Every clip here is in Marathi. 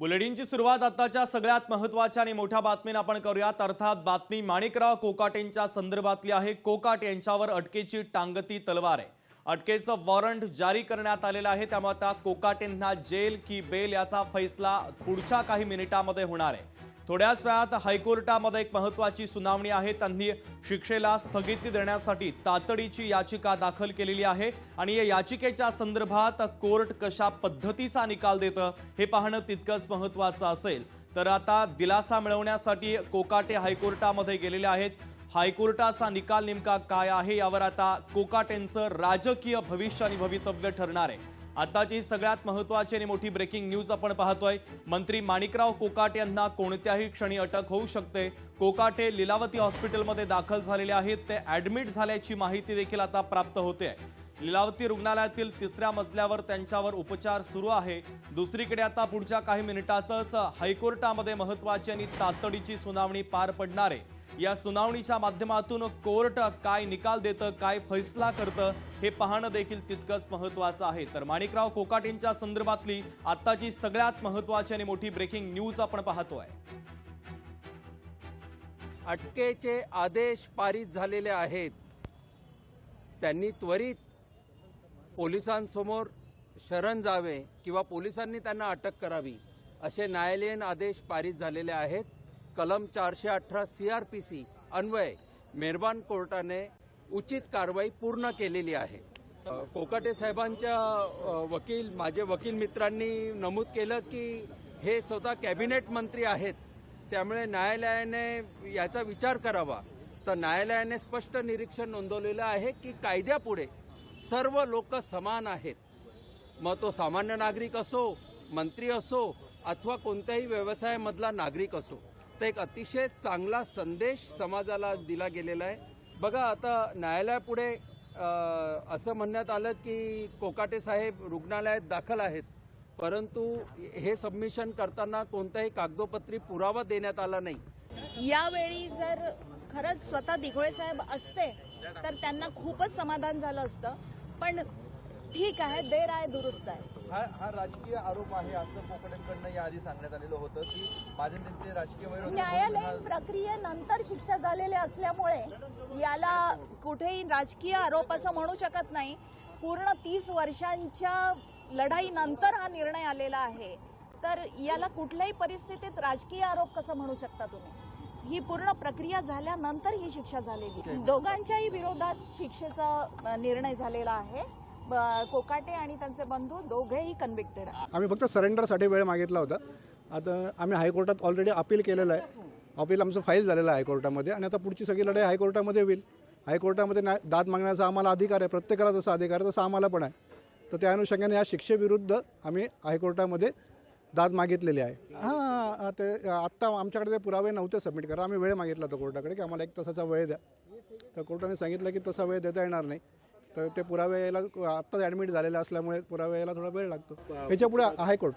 बुलेटिनची सुरुवात आताच्या सगळ्यात महत्त्वाच्या आणि मोठ्या बातमीने आपण करूयात। अर्थात बातमी माणिकराव कोकाटेंच्या संदर्भातली आहे। कोकाटे यांच्यावर अटकेची टांगती तलवार आहे। अटकेचं वॉरंट जारी करण्यात आलेलं आहे। त्यामुळे आता कोकाटेंना जेल की बेल याचा फैसला पुढच्या काही मिनिटांमध्ये होणार आहे। थोड्याच वेळात हायकोर्टामध्ये एक महत्त्वाची सुनावणी आहे। त्यांनी शिक्षेला स्थगिती देण्यासाठी तातडीची याचिका दाखल केलेली आहे आणि या याचिकेच्या संदर्भात कोर्ट कशा पद्धतीचा निकाल देतं हे पाहणं तितकंच महत्त्वाचं असेल। तर आता दिलासा मिळवण्यासाठी कोकाटे हायकोर्टामध्ये गेलेले आहेत। हायकोर्टाचा निकाल नेमका काय आहे यावर आता कोकाटेंचं राजकीय भविष्य आणि भवितव्य ठरणार आहे। आताची सगळ्यात महत्त्वाची आणि मोठी ब्रेकिंग न्यूज आपण पाहतोय। मंत्री माणिकराव कोकाटे यांना कोणत्याही क्षणी अटक होऊ शकते। कोकाटे लीलावती हॉस्पिटलमध्ये दाखल झालेले आहेत। ते ॲडमिट झाल्याची माहिती देखील आता प्राप्त होते आहे। लीलावती रुग्णालयातील 3ऱ्या मजल्यावर त्यांच्यावर उपचार सुरू आहे। दुसरीकडे आता पुढच्या काही मिनिटातच हायकोर्टामध्ये महत्त्वाची आणि तातडीची सुनावणी पार पडणार आहे। या सुनावणीच्या माध्यमातून कोर्ट काय निकाल देतं, काय फैसला करतं हे पाहणं देखील तितकंच महत्त्वाचं आहे। तर माणिकराव कोकाटेंच्या संदर्भातली आताची सगळ्यात महत्त्वाची आणि मोठी ब्रेकिंग न्यूज आपण पाहतोय। अटकेचे आदेश पारित झालेले आहेत। त्यांनी त्वरित पोलिसांसमोर शरण जावे किंवा पोलिसांनी त्यांना अटक करावी असे न्यायालयीन आदेश पारित झालेले आहेत। कलम 418 CRPC अन्वये मेहरबान कोर्टाने उचित कारवाई पूर्ण केलेली आहे। कोकाटे साहेबांच्या माझे वकील मित्रांनी नमूद केलं की हे स्वतः कॅबिनेट मंत्री आहेत, त्यामुळे न्यायालयाने याचा विचार करावा। तर न्यायालयाने स्पष्ट निरीक्षण नोंदवलेलं आहे की कायद्यापुढे सर्व लोक समान आहेत। मग तो सामान्य नागरिक असो, मंत्री असो अथवा कोणत्याही व्यवसायामधला नागरिक असो। तर एक अतिशय चांगला संदेश समाजाला आज दिला गेलेला आहे। बघा, आता न्यायालयापुढे असं म्हणण्यात आलं की कोकाटे साहेब रुग्णालयात दाखल आहेत, परंतु हे सबमिशन करताना कोणताही कागदोपत्री पुरावा देण्यात आला नाही। यावेळी जर खरंच स्वतः दिघोळे साहेब असते तर त्यांना खूपच समाधान झालं असतं, पण ठीक आहे, देर आहे दुरुस्त आहे। हा राजकीय आरोप आहे असं कोकाटेंकडनं याआधी सांगण्यात आलेलं होतं की माझे त्यांचे राजकीय वैर होते। न्यायालयीन प्रक्रियेनंतर शिक्षा झालेली असल्यामुळे याला कुठेही राजकीय आरोप असं म्हणू शकत नाही। पूर्ण 30 वर्षांच्या लढाईनंतर हा निर्णय आलेला आहे, तर याला कुठल्याही परिस्थितीत राजकीय आरोप कसं म्हणू शकता तुम्ही? ही पूर्ण प्रक्रिया झाल्यानंतर ही शिक्षा झालेली। दोघांच्याही विरोधात शिक्षेचा निर्णय झालेला आहे। कोकाटे आणि त्यांचे बंधू दोघेही कन्व्हिक्टेड आहेत। आम्ही फक्त सरेंडरसाठी वेळ मागितला होता। आता आम्ही हायकोर्टात ऑलरेडी अपील केलेलं आहे। अपील आमचं फाईल झालेलं आहे हायकोर्टामध्ये आणि आता पुढची सगळी लढाई हायकोर्टामध्ये होईल। हायकोर्टामध्ये दाद मागण्याचा आम्हाला अधिकार आहे, प्रत्येकाला जसा अधिकार आहे तसा आम्हाला पण आहे। तर त्या अनुषंगाने या शिक्षेविरुद्ध आम्ही हायकोर्टामध्ये दाद मागितलेली आहे। हां, ते आत्ता आमच्याकडे ते पुरावे नव्हते सबमिट करा। आम्ही वेळ मागितला होता कोर्टाकडे की आम्हाला 1 तासाचा वेळ द्या। तर कोर्टाने सांगितलं की तसा वेळ देता येणार नाही। तर ते पुरावे यायला आत्ताच ॲडमिट झालेले असल्यामुळे पुरावे यायला थोडा वेळ लागतो। याच्यापुढे हायकोर्ट।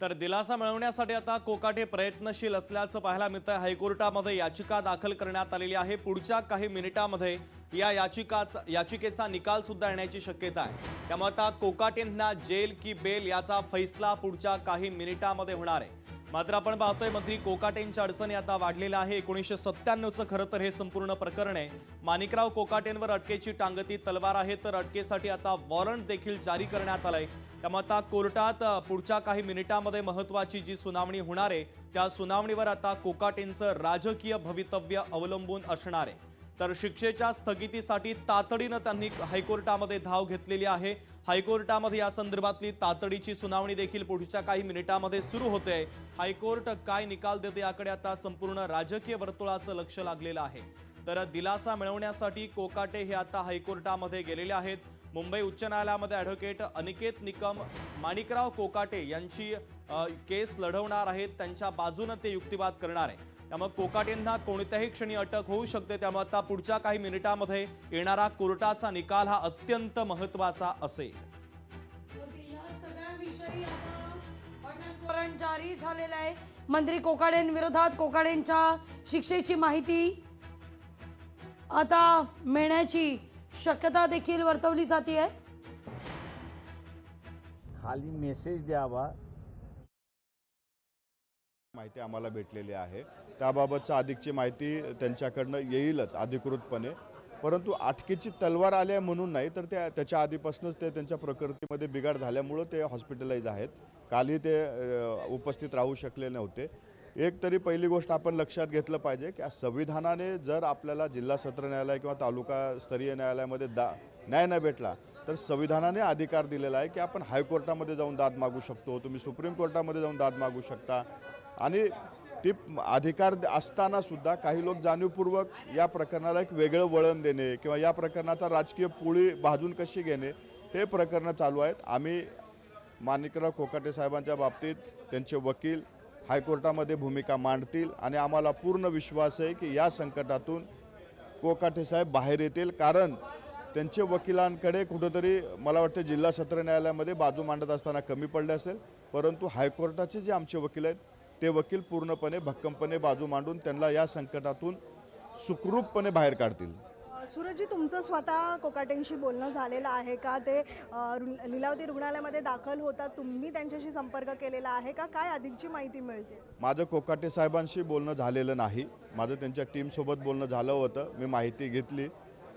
तर दिलासा मिळवण्यासाठी आता कोकाटे प्रयत्नशील असल्याचं पाहायला मिळतंय। हायकोर्टामध्ये याचिका दाखल करण्यात आलेली आहे। पुढच्या काही मिनिटांमध्ये या याचिकेचा निकाल सुद्धा येण्याची शक्यता आहे। त्यामुळे आता कोकाटेंना जेल की बेल याचा फैसला पुढच्या काही मिनिटांमध्ये होणार आहे। मात्र आपण पाहतोय मंत्री कोकाटेंच्या अडचणी आता वाढलेल्या आहे। 1997चं खरं तर हे संपूर्ण प्रकरण आहे। माणिकराव कोकाटेंवर अटकेची टांगती तलवार आहे, तर अटकेसाठी आता वॉरंट देखील जारी करण्यात आलंय। त्यामुळे आता कोर्टात पुढच्या काही मिनिटांमध्ये महत्त्वाची जी सुनावणी होणार आहे त्या सुनावणीवर आता कोकाटेंचं राजकीय भवितव्य अवलंबून असणार आहे। तर शिक्षेच्या स्थगितीसाठी तातडीनं त्यांनी हायकोर्टामध्ये धाव घेतलेली आहे। हायकोर्टामध्ये या संदर्भातली तातडीची सुनावणी देखील पुढच्या काही मिनिटांमध्ये सुरू होते। हायकोर्ट काय निकाल देते याकडे आता संपूर्ण राजकीय वर्तुळाचं लक्ष लागलेलं आहे। तर दिलासा मिळवण्यासाठी कोकाटे हे आता हायकोर्टामध्ये गेलेले आहेत। मुंबई उच्च न्यायालयामध्ये ॲडव्होकेट अनिकेत निकम माणिकराव कोकाटे यांची केस लढवणार आहेत। त्यांच्या बाजूने ते युक्तिवाद करणार आहे। त्यामुळे कोकाटेंना कोणत्याही क्षणी अटक होऊ शकते। त्यामुळे आता पुढच्या काही मिनिटांमध्ये येणारा कोर्टाचा निकाल हा अत्यंत महत्त्वाचा असेल। वॉरंट जारी झालेला आहे। मंत्री कोकाटेंविरोधात कोकाटेंच्या शिक्षेची माहिती आता मिळण्याची शक्यता देखील वर्तवली जाते आहे। खाली मेसेज द्यावा. माहिती आम्हाला भेटलेली आहे, त्याबाबतचा अधिकची माहिती त्यांच्याकडनं येईलच अधिकृतपणे. परंतु अटकेची तलवार आली आहे म्हणून नाही, तर त्याच्या आधीपासूनच ते त्यांच्या प्रकृतीमध्ये बिघाड झाल्यामुळं ते हॉस्पिटलाइज आहेत. कालही ते उपस्थित राहू शकले नव्हते. एक तरी पहिली गोष्ट आपण लक्षात घेतलं पाहिजे की संविधानाने जर आपल्याला जिल्हा सत्र न्यायालय किंवा तालुका स्तरीय न्यायालयामध्ये न्याय न भेटला तर संविधानाने अधिकार दिलेला आहे की आपण हायकोर्टामध्ये जाऊन दाद मागू शकतो, तुम्ही सुप्रीम कोर्टामध्ये जाऊन दाद मागू शकता. आणि ती अधिकार असताना सुद्धा काही लोक जाणीवपूर्वक या प्रकरणाला एक वेगळं वळण देणे किंवा या प्रकरणाचा राजकीय पोळी भाजून कशी घेणे हे प्रकरणं चालू आहेत. आम्ही माणिकराव कोकाटे साहेबांच्या बाबतीत त्यांचे वकील हायकोर्टामध्ये भूमिका मांडतील आणि आम्हाला पूर्ण विश्वास आहे की या संकटातून कोकाटे साहेब बाहेर येतील. कारण त्यांचे वकिलांकडे कुठंतरी मला वाटतं जिल्हा सत्र न्यायालयामध्ये बाजू मांडत असताना कमी पडले असेल, परंतु हायकोर्टाचे जे आमचे वकील आहेत ते वकील पूर्णपणे भक्कमपणे बाजू मांडून त्यांना या संकटातून सुखरूपपणे बाहेर काढतील. सूरजजी, तुमचं स्वतः कोकाटेंशी बोलणं झालेलं आहे का? ते लीलावती रुग्णालयामध्ये दाखल होतात, तुम्ही त्यांच्याशी संपर्क केलेला आहे का? काय अधिकची माहिती मिळते? माझं कोकाटे साहेबांशी बोलणं झालेलं नाही. माझं त्यांच्या टीमसोबत बोलणं झालं होतं, मी माहिती घेतली.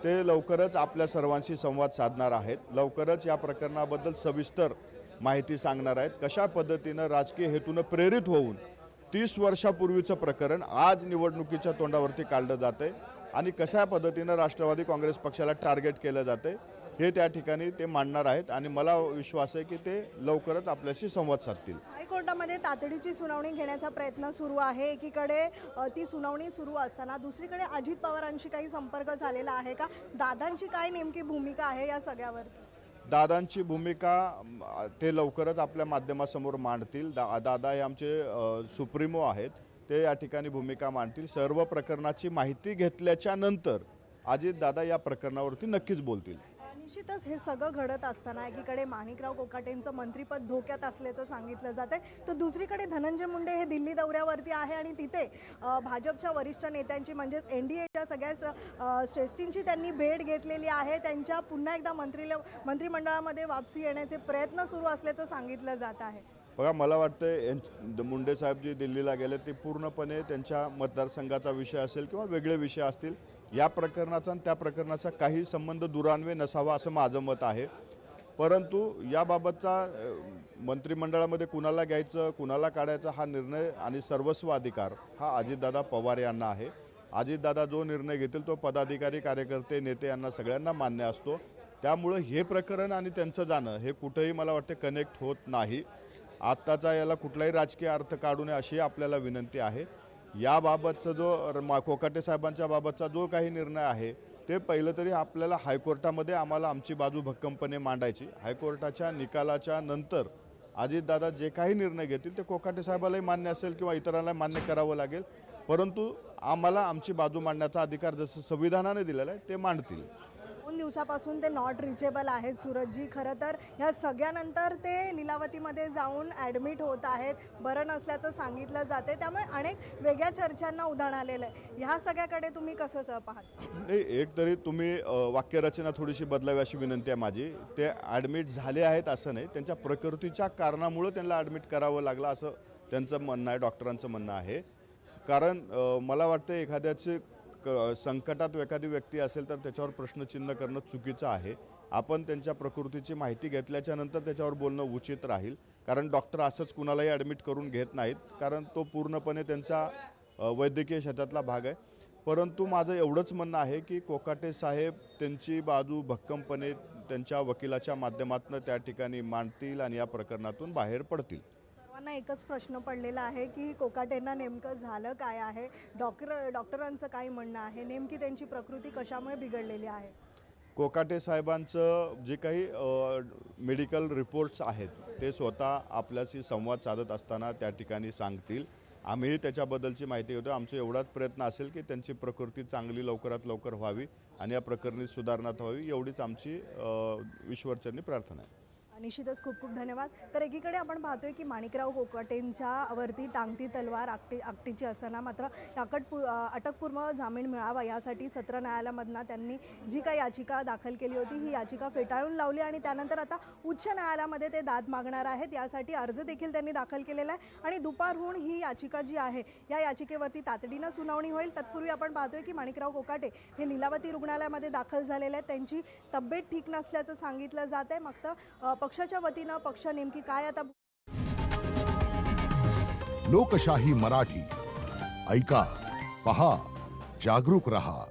ते लवकरच आपल्या सर्वांशी संवाद साधणार आहेत. लवकरच या प्रकरणाबद्दल सविस्तर माहिती सांगणार आहेत. कशा पद्धतीनं राजकीय हेतूनं प्रेरित होऊन 30 वर्षापूर्वीचं प्रकरण आज निवडणुकीच्या तोंडावरती काढलं जातं आहे आणि कशा पद्धतीनं राष्ट्रवादी काँग्रेस पक्षाला टार्गेट केलं जातं आहे हे त्या ठिकाणी ते मांडणार आहेत आणि मला विश्वास आहे की ते लवकरच आपल्याशी संवाद साधतील. हायकोर्टामध्ये तातडीची सुनावणी घेण्याचा प्रयत्न सुरू आहे. एकीकडे ती सुनावणी सुरू असताना दुसरीकडे अजित पवारांशी काही संपर्क झालेला आहे का? दादांची काय नेमकी भूमिका आहे या सगळ्यावरती? दादांची भूमिका ते लवकरच आपल्या माध्यमासमोर मांडतील. दादा हे आमचे सुप्रीमो आहेत, ते या ठिकाणी भूमिका मांडतील. सर्व प्रकरणाची माहिती घेतल्याच्या नंतर अजितदादा या प्रकरणावरती नक्कीच बोलतील. निश्चितच हे सगळं घडत असताना एकीकडे माणिकराव कोकाटेंचं मंत्रिपद धोक्यात असल्याचं सांगितलं जातंय, तर दुसरीकडे धनंजय मुंडे हे दिल्ली दौऱ्यावरती आहे आणि तिथे भाजपच्या वरिष्ठ नेत्यांची म्हणजेच NDAच्या सगळ्या श्रेष्ठींची त्यांनी भेट घेतलेली आहे. त्यांच्या पुन्हा एकदा मंत्रिमंडळामध्ये वापसी येण्याचे प्रयत्न सुरू असल्याचं सांगितलं जात आहे. बघा, मला वाटतं मुंडे साहेब जे दिल्लीला गेले ते पूर्णपणे त्यांच्या मतदारसंघाचा विषय असेल किंवा वेगळे विषय असतील, या प्रकरणाचा आणि त्या प्रकरणाचा काही संबंध दुरान्वय नसावा असं माझं मत आहे. परंतु याबाबतचा मंत्रिमंडळामध्ये कुणाला घ्यायचं कुणाला काढायचं हा निर्णय आणि सर्वस्व अधिकार हा अजितदादा पवार यांना आहे. अजितदादा जो निर्णय घेतील तो पदाधिकारी कार्यकर्ते नेते यांना सगळ्यांना मान्य असतो. त्यामुळं हे प्रकरण आणि त्यांचं जाणं हे कुठंही मला वाटते कनेक्ट होत नाही. आत्ताचा याला कुठलाही राजकीय अर्थ काढू नये अशी आपल्याला विनंती आहे. याबाबतचा जो कोकाटे साहेबांच्या बाबतचा जो काही निर्णय आहे ते पहिलं तरी आपल्याला हायकोर्टामध्ये आम्हाला आमची बाजू भक्कमपणे मांडायची. हायकोर्टाच्या निकालाच्या नंतर अजितदादा जे काही निर्णय घेतील ते कोकाटे साहेबालाही मान्य असेल किंवा इतरांना मान्य करावं लागेल, परंतु आम्हाला आमची बाजू मांडण्याचा अधिकार जसं संविधानाने दिलेला आहे ते मांडतील. 2 दिवसापासून ते नॉट रिचेबल आहेत सूरजजी. खरं तर ह्या सगळ्यानंतर ते लीलावतीमध्ये जाऊन ॲडमिट होत आहेत, बरं नसल्याचं सांगितलं जाते, त्यामुळे अनेक वेगळ्या चर्चांना उधाण आलेलं आहे. ह्या सगळ्याकडे तुम्ही कसं पाहता? नाही, एक तरी तुम्ही वाक्यरचना थोडीशी बदलावी अशी विनंती आहे माझी. ते ॲडमिट झाले आहेत असं नाही, त्यांच्या प्रकृतीच्या कारणामुळं त्यांना ॲडमिट करावं लागलं असं त्यांचं म्हणणं आहे, डॉक्टरांचं म्हणणं आहे. कारण मला वाटतं एखाद्याचे संकटात एखादी व्यक्ती असेल तर त्याच्यावर प्रश्नचिन्ह करणं चुकीचं आहे. आपण त्यांच्या प्रकृतीची माहिती घेतल्याच्या नंतर त्याच्यावर बोलणं उचित राहील. कारण डॉक्टर असंच कुणालाही ॲडमिट करून घेत नाहीत, कारण तो पूर्णपणे त्यांचा वैद्यकीय क्षेत्रातला भाग आहे. परंतु माझं एवढंच म्हणणं आहे की कोकाटे साहेब त्यांची बाजू भक्कमपणे त्यांच्या वकिलाच्या माध्यमातून त्या ठिकाणी मांडतील आणि या प्रकरणातून बाहेर पडतील. सर्वांना एकच प्रश्न पडलेला आहे की कोकाटेंना नेमकं झालं काय आहे? डॉक्टरांचं काय म्हणणं आहे? नेमकी त्यांची प्रकृती कशामुळे बिघडलेली आहे? कोकाटे साहेबांचं जे काही मेडिकल रिपोर्ट्स आहेत ते स्वतः आपल्याशी संवाद साधत असताना त्या ठिकाणी सांगतील. आम्हीही त्याच्याबद्दलची माहिती घेतो. आमचा एवढाच प्रयत्न असेल की त्यांची प्रकृती चांगली लवकरात लवकर व्हावी आणि या प्रकरणी सुधारणा व्हावी, एवढीच आमची ईश्वरचरणी प्रार्थना आहे. निश्चितच खूप खूप धन्यवाद. तर एकीकडे आपण पाहतोय की माणिकराव कोकाटेंच्या वरती टांगती तलवार आकटीची असताना मात्र अटकपूर्व जामीन मिळावा यासाठी सत्र न्यायालयामधनं त्यांनी जी काही याचिका दाखल केली होती ही याचिका फेटाळून लावली आणि त्यानंतर आता उच्च न्यायालयामध्ये ते दाद मागणार आहेत. यासाठी अर्ज देखील त्यांनी दाखल केलेला आहे आणि दुपारहून ही याचिका जी आहे या याचिकेवरती तातडीनं सुनावणी होईल. तत्पूर्वी आपण पाहतोय की माणिकराव कोकाटे हे लीलावती रुग्णालयामध्ये दाखल झालेले आहेत. त्यांची तब्येत ठीक नसल्याचं सांगितलं जात आहे. मग पक्षाच्या वतीनं पक्ष नेमकी काय आता लोकशाही मराठी ऐका, पहा, जागरूक रहा.